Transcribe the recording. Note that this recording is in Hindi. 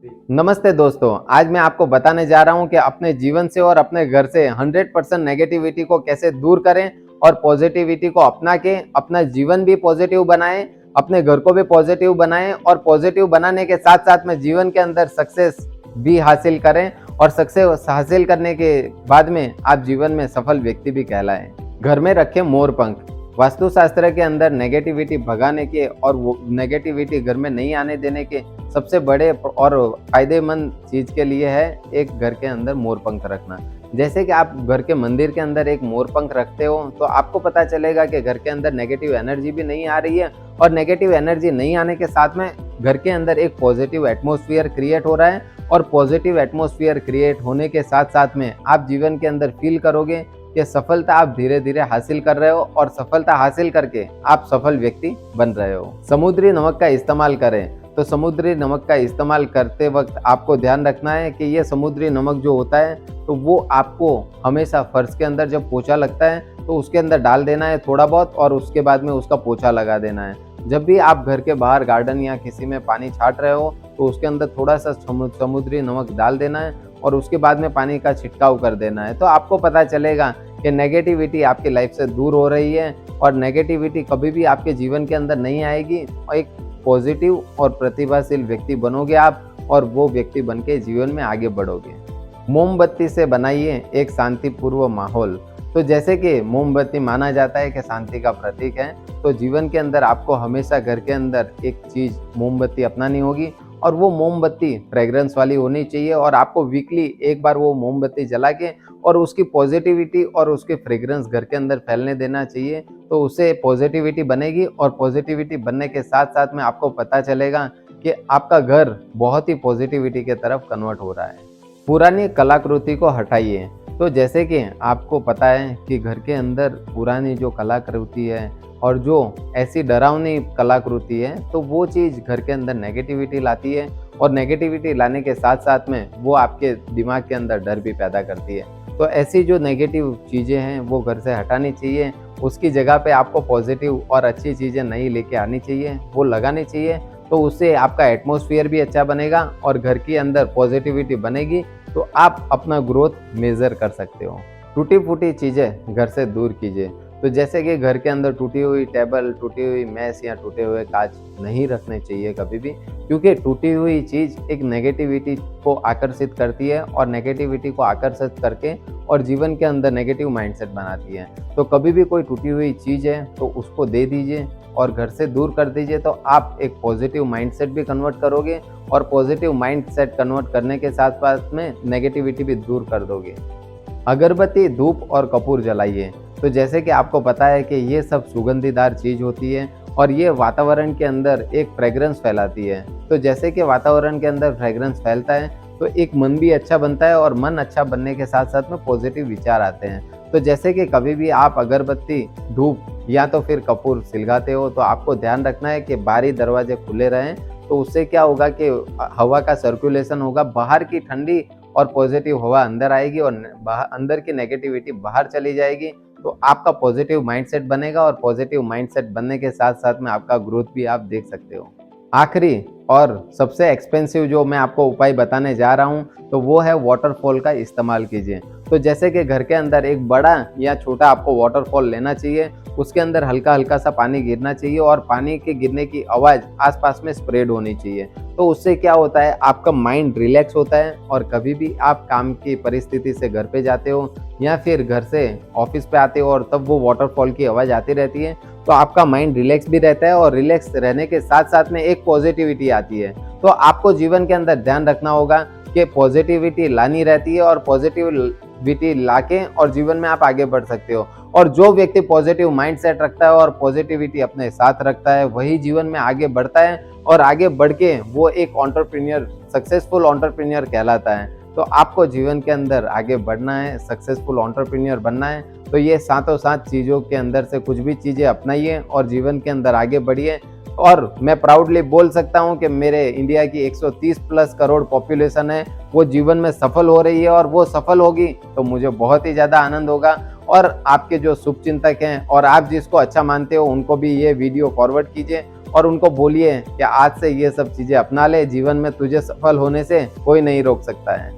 नमस्ते दोस्तों, आज मैं आपको बताने जा रहा हूं कि अपने जीवन से और अपने घर से 100% नेगेटिविटी को कैसे दूर करें और पॉजिटिविटी को अपना के अपना जीवन भी पॉजिटिव बनाएं, अपने घर को भी पॉजिटिव बनाएं और पॉजिटिव बनाने के साथ साथ में जीवन के अंदर सक्सेस भी हासिल करें और सक्सेस हासिल करने के बाद में आप जीवन में सफल व्यक्ति भी कहलाएं। घर में रखें मोर पंख। वास्तुशास्त्र के अंदर नेगेटिविटी भगाने के और वो नेगेटिविटी घर में नहीं आने देने के सबसे बड़े और फायदेमंद चीज के लिए है एक घर के अंदर मोर पंख रखना। जैसे कि आप घर के मंदिर के अंदर एक मोर पंख रखते हो तो आपको पता चलेगा कि घर के अंदर नेगेटिव एनर्जी भी नहीं आ रही है और नेगेटिव एनर्जी नहीं आने के साथ में घर के अंदर एक पॉजिटिव एटमॉस्फेयर क्रिएट हो रहा है और पॉजिटिव एटमॉस्फेयर क्रिएट होने के साथ साथ में आप जीवन के अंदर फील करोगे कि सफलता आप धीरे धीरे हासिल कर रहे हो और सफलता हासिल करके आप सफल व्यक्ति बन रहे हो। समुद्री नमक का इस्तेमाल करें। तो समुद्री नमक का इस्तेमाल करते वक्त आपको ध्यान रखना है कि ये समुद्री नमक जो होता है तो वो आपको हमेशा फर्श के अंदर जब पोछा लगता है तो उसके अंदर डाल देना है थोड़ा बहुत और उसके बाद में उसका पोछा लगा देना है। जब भी आप घर के बाहर गार्डन या किसी में पानी छाट रहे हो तो उसके अंदर थोड़ा सा समुद्री नमक डाल देना है और उसके बाद में पानी का छिड़काव कर देना है। तो आपको पता चलेगा कि नेगेटिविटी आपकी लाइफ से दूर हो रही है और नेगेटिविटी कभी भी आपके जीवन के अंदर नहीं आएगी और एक पॉजिटिव और प्रतिभाशील व्यक्ति बनोगे आप और वो व्यक्ति बन के जीवन में आगे बढ़ोगे। मोमबत्ती से बनाइए एक शांतिपूर्व माहौल। तो जैसे कि मोमबत्ती माना जाता है कि शांति का प्रतीक है, तो जीवन के अंदर आपको हमेशा घर के अंदर एक चीज मोमबत्ती अपनानी होगी और वो मोमबत्ती फ्रेग्रेंस वाली होनी चाहिए और आपको वीकली एक बार वो मोमबत्ती जला के और उसकी पॉजिटिविटी और उसके फ्रेग्रेंस घर के अंदर फैलने देना चाहिए। तो उससे पॉजिटिविटी बनेगी और पॉजिटिविटी बनने के साथ साथ में आपको पता चलेगा कि आपका घर बहुत ही पॉजिटिविटी के तरफ कन्वर्ट हो रहा है। पुरानी कलाकृति को हटाइए। तो जैसे कि आपको पता है कि घर के अंदर पुरानी जो कलाकृति है और जो ऐसी डरावनी कलाकृति है तो वो चीज़ घर के अंदर नेगेटिविटी लाती है और नेगेटिविटी लाने के साथ साथ में वो आपके दिमाग के अंदर डर भी पैदा करती है। तो ऐसी जो नेगेटिव चीज़ें हैं वो घर से हटानी चाहिए, उसकी जगह पे आपको पॉजिटिव और अच्छी चीज़ें नई लेके आनी चाहिए, वो लगानी चाहिए। तो उससे आपका एटमॉस्फेयर भी अच्छा बनेगा और घर के अंदर पॉजिटिविटी बनेगी तो आप अपना ग्रोथ मेज़र कर सकते हो। टूटी फूटी चीज़ें घर से दूर कीजिए। तो जैसे कि घर के अंदर टूटी हुई टेबल, टूटी हुई मेज या टूटे हुए कांच नहीं रखने चाहिए कभी भी, क्योंकि टूटी हुई चीज़ एक नेगेटिविटी को आकर्षित करती है और नेगेटिविटी को आकर्षित करके और जीवन के अंदर नेगेटिव माइंडसेट बनाती है। तो कभी भी कोई टूटी हुई चीज़ है तो उसको दे दीजिए और घर से दूर कर दीजिए, तो आप एक पॉजिटिव माइंडसेट भी कन्वर्ट करोगे और पॉजिटिव माइंडसेट कन्वर्ट करने के साथ साथ में नेगेटिविटी भी दूर कर दोगे। अगरबत्ती, धूप और कपूर जलाइए। तो जैसे कि आपको पता है कि ये सब सुगंधीदार चीज़ होती है और ये वातावरण के अंदर एक फ्रेग्रेंस फैलाती है। तो जैसे कि वातावरण के अंदर फ्रेग्रेंस फैलता है तो एक मन भी अच्छा बनता है और मन अच्छा बनने के साथ साथ में पॉजिटिव विचार आते हैं। तो जैसे कि कभी भी आप अगरबत्ती, धूप या तो फिर कपूर सिलगाते हो तो आपको ध्यान रखना है कि बारी दरवाजे खुले रहें। तो उससे क्या होगा कि हवा का सर्कुलेशन होगा, बाहर की ठंडी और पॉजिटिव हवा अंदर आएगी और अंदर की नेगेटिविटी बाहर चली जाएगी। तो आपका पॉजिटिव माइंडसेट बनेगा और पॉजिटिव माइंडसेट बनने के साथ साथ में आपका ग्रोथ भी आप देख सकते हो। आखिरी और सबसे एक्सपेंसिव जो मैं आपको उपाय बताने जा रहा हूँ तो वो है वाटरफॉल का इस्तेमाल कीजिए। तो जैसे कि घर के अंदर एक बड़ा या छोटा आपको वाटरफॉल लेना चाहिए, उसके अंदर हल्का हल्का सा पानी गिरना चाहिए और पानी के गिरने की आवाज़ आसपास में स्प्रेड होनी चाहिए। तो उससे क्या होता है, आपका माइंड रिलैक्स होता है और कभी भी आप काम की परिस्थिति से घर पे जाते हो या फिर घर से ऑफिस पे आते हो और तब वो वाटरफॉल की आवाज़ आती रहती है तो आपका माइंड रिलैक्स भी रहता है और रिलैक्स रहने के साथ साथ में एक पॉजिटिविटी आती है। तो आपको जीवन के अंदर ध्यान रखना होगा कि पॉजिटिविटी लानी रहती है और पॉजिटिविटी लाके और जीवन में आप आगे बढ़ सकते हो। और जो व्यक्ति पॉजिटिव माइंडसेट रखता है और पॉजिटिविटी अपने साथ रखता है वही जीवन में आगे बढ़ता है और आगे बढ़ के वो एक एंटरप्रेन्योर, सक्सेसफुल एंटरप्रेन्योर कहलाता है। तो आपको जीवन के अंदर आगे बढ़ना है, सक्सेसफुल एंटरप्रेन्योर बनना है तो ये साथों साथ चीज़ों के अंदर से कुछ भी चीज़ें अपनाइए और जीवन के अंदर आगे बढ़िए। और मैं प्राउडली बोल सकता हूं कि मेरे इंडिया की 130 प्लस करोड़ पॉपुलेशन है, वो जीवन में सफल हो रही है और वो सफल होगी तो मुझे बहुत ही ज़्यादा आनंद होगा। और आपके जो शुभचिंतक हैं और आप जिसको अच्छा मानते हो उनको भी ये वीडियो फॉरवर्ड कीजिए और उनको बोलिए कि आज से ये सब चीजें अपना ले, जीवन में तुझे सफल होने से कोई नहीं रोक सकता है।